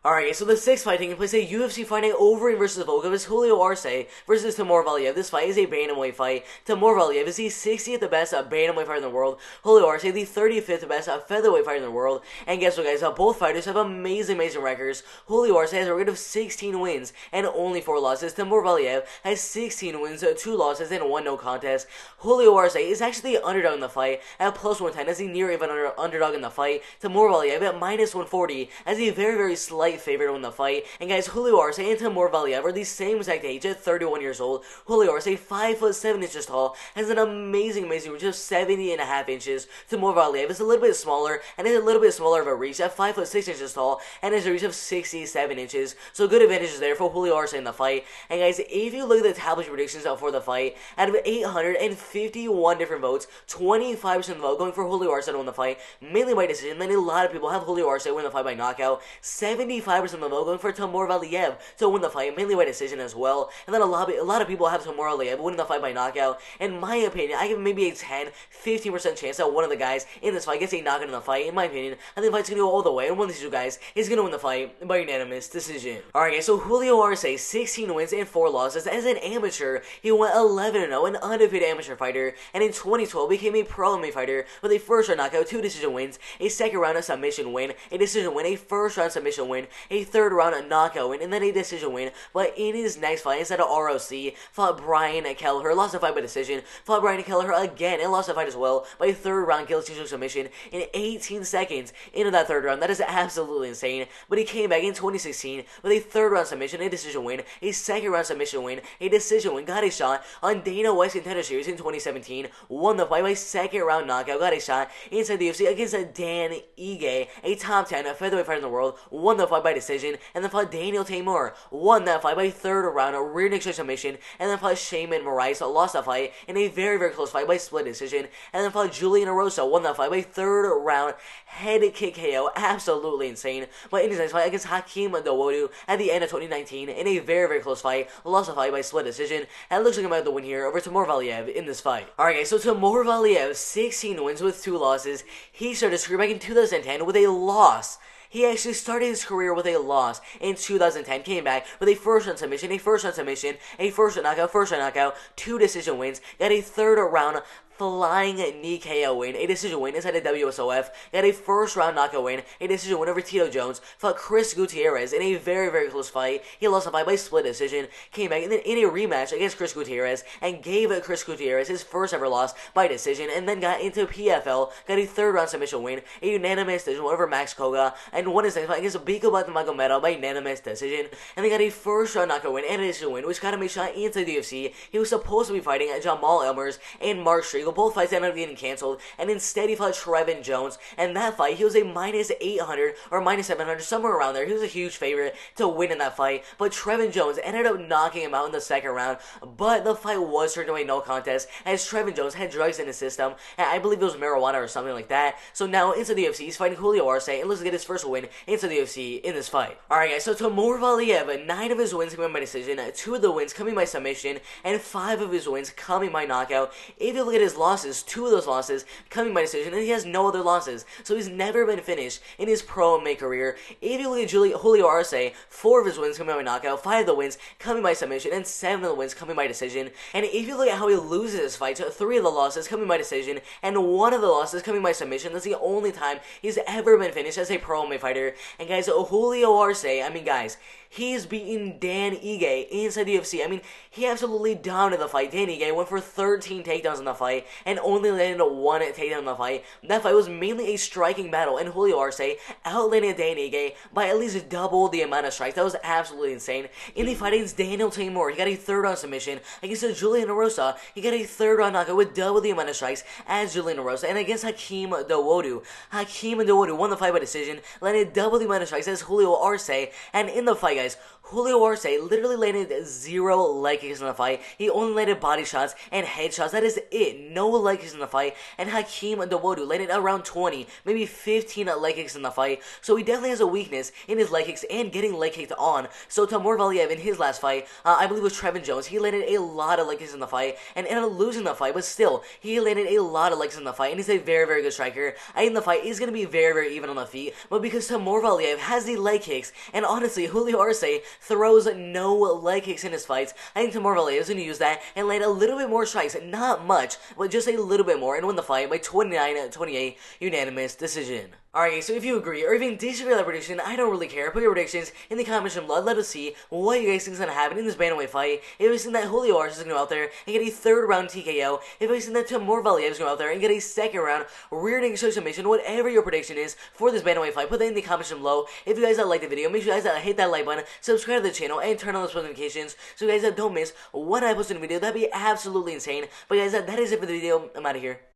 Alright, so the sixth fight taking place, a UFC fighting over versus Volkov is Julio Arce versus Timur Valiev. This fight is a bantamweight fight. Timur Valiev is the 60th best bantamweight fighter in the world. Julio Arce, the 35th best featherweight fighter in the world. And guess what, guys? Both fighters have amazing records. Julio Arce has a record of 16 wins and only 4 losses. Timur Valiev has 16 wins, 2 losses, and 1 no contest. Julio Arce is actually the underdog in the fight at plus 110 as the near even underdog in the fight. Timur Valiev at minus 140 as a very slight favorite to win the fight. And guys, Julio Arce and Timur Valiev are the same exact age at 31 years old. Julio Arce, 5'7" tall, has an amazing reach of 70.5 inches. Timur Valiev is a little bit smaller and has a little bit smaller of a reach at 5'6" tall and has a reach of 67 inches. So good advantages there for Julio Arce in the fight. And guys, if you look at the tablet predictions for the fight, out of 851 different votes, 25% of the vote going for Julio Arce to win the fight, mainly by decision. Then a lot of people have Julio Arce win the fight by knockout. 75% of the vote going for Timur Valiev to win the fight, mainly by decision as well. And then a lot of people have Timur Valiev winning the fight by knockout. In my opinion, I give maybe a 10-15% chance that one of the guys in this fight gets a knockout in the fight. In my opinion, I think the fight's gonna go all the way, and one of these two guys is gonna win the fight by unanimous decision. Alright guys, so Julio Arce, 16 wins and 4 losses. As an amateur, he went 11-0, an undefeated amateur fighter, and in 2012 became a pro MMA fighter with a first round knockout, 2 decision wins, a second round submission win, a decision win, a first round submission win, a third round knockout win, and then a decision win. But in his next fight, instead of ROC, fought Brian Kelleher, lost the fight by decision, fought Brian Kelleher again, and lost the fight as well by a third round guillotine submission in 18 seconds into that third round. That is absolutely insane. But he came back in 2016 with a third round submission, a decision win, a second round submission win, a decision win, got a shot on Dana White's Contender Series in 2017, won the fight by second round knockout, got a shot inside the UFC against Dan Ige, a top 10 featherweight fighter in the world, won the fight by decision, and then fought Daniel Timur, won that fight by third round, a rear naked submission, and then fought Shaman Moraes, lost that fight in a very close fight by split decision, and then fought Julian Erosa, won that fight by third round head kick KO, absolutely insane. But in his next fight against Hakeem Dawodu at the end of 2019, in a very close fight, lost the fight by split decision, and it looks like he might have the win here over Timur Valiev in this fight. Alright guys, so Timur Valiev, 16 wins with 2 losses. He started his career back in 2010 with a loss. He actually started his career with a loss in 2010, came back with a first round submission, a first round knockout, 2 decision wins, got a third round flying knee KO win, a decision win inside the WSOF, got a first round knockout win, a decision win over Tito Jones, fought Chris Gutierrez in a very close fight. He lost the fight by split decision, came back and then in a rematch against Chris Gutierrez and gave Chris Gutierrez his first ever loss by decision, and then got into PFL, got a third round submission win, a unanimous decision win over Max Koga, and won his next fight against Biko Magomedov by unanimous decision, and then got a first round knockout win and a decision win, which got him a shot inside the UFC. He was supposed to be fighting Jamal Elmers and Mark Striegel. Both fights ended up getting canceled, and instead he fought Trevin Jones. And that fight, he was a minus 800 or minus 700, somewhere around there. He was a huge favorite to win in that fight, but Trevin Jones ended up knocking him out in the second round. But the fight was turned into a no contest, as Trevin Jones had drugs in his system, and I believe it was marijuana or something like that. So now into the UFC, he's fighting Julio Arce, and looks to get his first win into the UFC in this fight. Alright guys, so Timur Valiev, 9 of his wins coming by decision, 2 of the wins coming by submission, and 5 of his wins coming by knockout. If you look at his losses, 2 of those losses coming by decision, and he has no other losses, so he's never been finished in his pro MMA career. If you look at Julio Arce, 4 of his wins coming by knockout, 5 of the wins coming by submission, and 7 of the wins coming by decision. And if you look at how he loses his fights, 3 of the losses coming by decision, and 1 of the losses coming by submission. That's the only time he's ever been finished as a pro MMA fighter. And guys, Julio Arce, I mean guys, he's beaten Dan Ige inside the UFC. I mean, he absolutely dominated the fight. Dan Ige went for 13 takedowns in the fight and only landed 1 takedown in the fight. That fight was mainly a striking battle, and Julio Arce outlanded Dan Ige by at least double the amount of strikes. That was absolutely insane. In the fight against Daniel Timur, he got a third round submission. Against Julian Erosa, he got a third round knockout with double the amount of strikes as Julian Erosa. And against Hakeem Dawodu won the fight by decision, landed double the amount of strikes as Julio Arce. And in the fight, guys. Julio Arce literally landed 0 leg kicks in the fight. He only landed body shots and headshots. That is it. No leg kicks in the fight. And Hakeem Dawodu landed around 20, maybe 15 leg kicks in the fight. So he definitely has a weakness in his leg kicks and getting leg kicked on. So Timur Valiev in his last fight, I believe with Trevin Jones, he landed a lot of leg kicks in the fight and ended up losing the fight. But still, he landed a lot of legs in the fight. And he's a very, very good striker. I think the fight is going to be very, very even on the feet. But because Timur Valiev has the leg kicks, and honestly, Julio Arce throws no leg kicks in his fights, I think Timur Valiev is going to use that and land a little bit more strikes, not much, but just a little bit more, and win the fight by 29-28 unanimous decision. Alright, so if you agree or even disagree with that prediction, I don't really care. Put your predictions in the comments below. Let us see what you guys think is going to happen in this bantamweight fight. If you think that Julio Arce is going to go out there and get a 3rd round TKO, if you think that Timur Valiev is going to go out there and get a 2nd round rear naked choke submission, whatever your prediction is for this bantamweight fight, put that in the comments below. If you guys like the video, make sure you guys hit that like button, subscribe to the channel, and turn on those notifications so you guys don't miss when I post a new video. That'd be absolutely insane. But guys, that is it for the video. I'm out of here.